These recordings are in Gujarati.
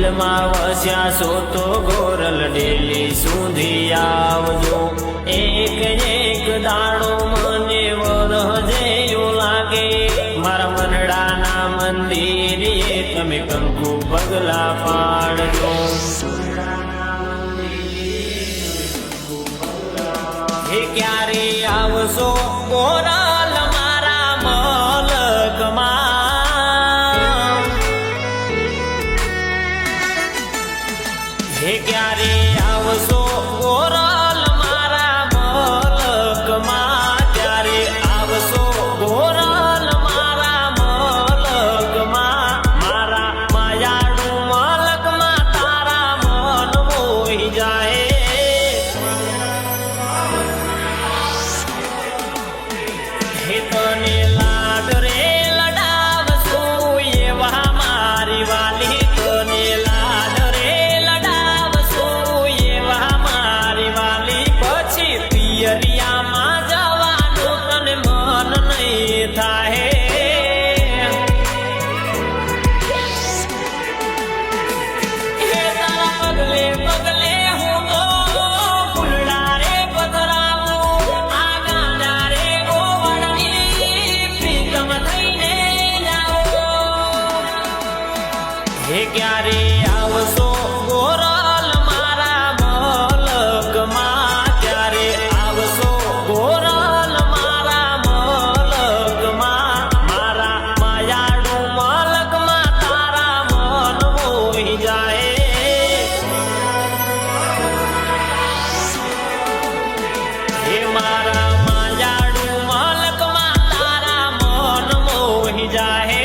દિલમાં વસ્યા છો તો ગોરલ ડેલી સુધી આવજો. એક એક દાડો મને વરહજે એવું લાગે, મારા મનડાના મંદિરે તમે કંકુ પગલા પાડજો. હે ક્યારે આવશો ગોરલ મારા મલકમાં, હે ક્યારે આવશો ગોરલ મારા મલકમાં, ક્યારે આવશો ગોરલ મારા મલકમાં, મારા માયાળું મલકમાં તારા મન મોહી જાય. હે તને લાડ રે લડાવશું એવા મારી વાલી, તને લાડ રે લડાવશું એવા મારી વાલી, પછી પિયરિયામાં જવાનું તને મન નહીં થાય. હે તારા પગલે પગલે હું તો ફૂલડા રે પધરાવું, આ ગાંડા રે ગોવળની પ્રીતમ થઈને જાઉં. હે ક્યારે આવશો ગોરલ મારા મલકમાં, ક્યારે આવશો ગોરલ મારા મલકમાં, મારા માયાળું મલકમાં તારા મન મોહી જાય. હે મારા માયાળું મલકમાં તારા મન મોહી જાય.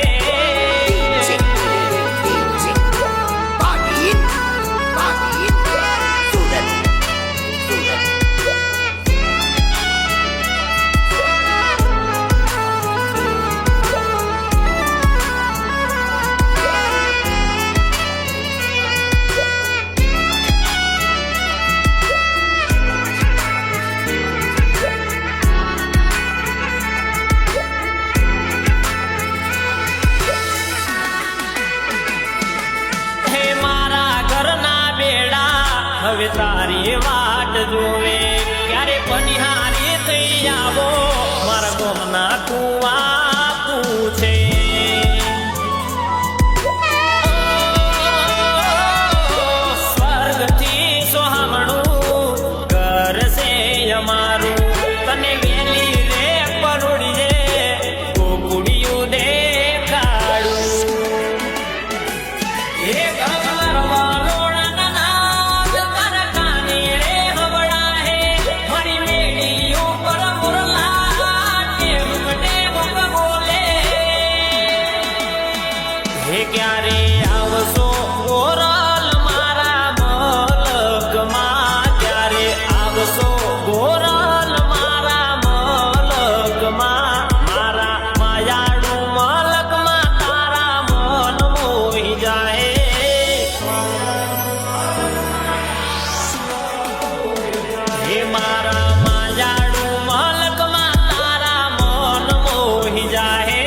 હે મારા ઘરના બેડા હવે તારી વાટ જોવે, ક્યારે પનિહારી થઈ આવો મારા ગોમના કુવા પૂછે. સ્વર્ગથી સોહામણું ઘર છે અમારું, તને વેલી રે પરોડીએ ગોકુડિયું દેખાડું. હે ગગરવા લોડાના નાદ તારા કાને રે હવડાહે, મારી મેડી ઉપર મુરલા ટેમ બોલે. હે ક્યારે આવશો ગોરલ મારા મલકમાં, ક્યારે આવશો ગોરલ મારા મલકમાં, મારા માયાળું મલકમાં તારા મન મોહી જાય. હે મારા માયાળું મલકમાં તારા મન મોહી જાય.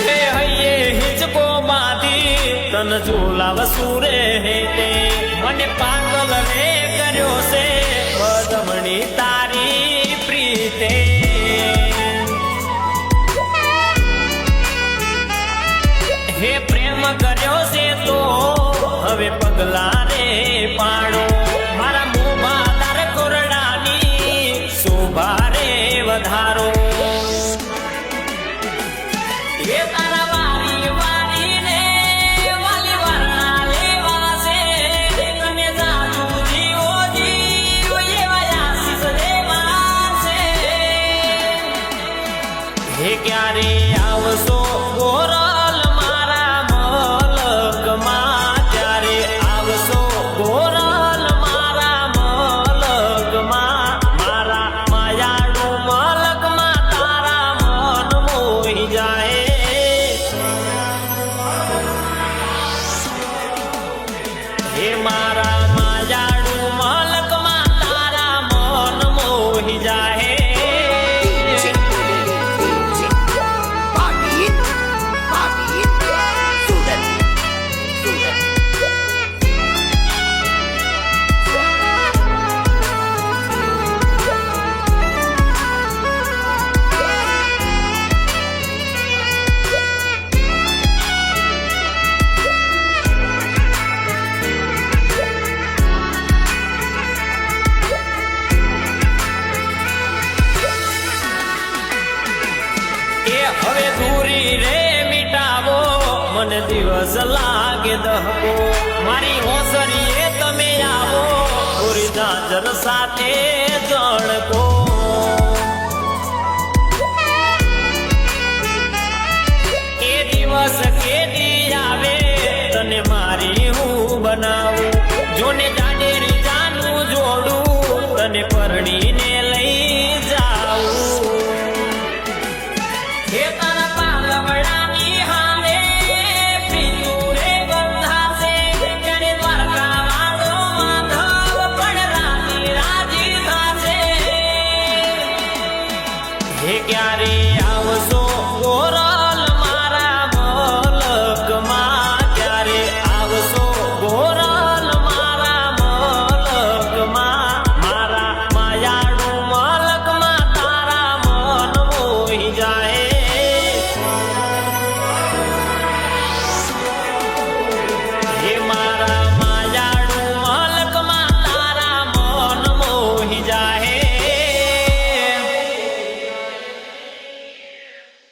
હે હૈયે હિચકો બાંધી તન ઝુલાવશું રે હેતે, મને પાગલ રે કર્યો છે બદમણી તારી પ્રીતે. હે પ્રેમ કર્યો છે તો હવે પગલા રે પાડો, મારા મોંમાં તાર કોરડાની શોભા રે વધારો. હે તારા વારી વારીને વાલી વારના લેવા છે, તને જાદુ જીવ મારા માયાળું મલકમાં તારા મન મોહી જાહે હવે દૂરી રે મિટાવો મને દિવસ લાગે દહકો મારી હોસરીએ તમે આવો પૂરી ઝાંઝર સાથે જણકો એ દિવસ કેદી આવે તને મારી હું બનાવું જોને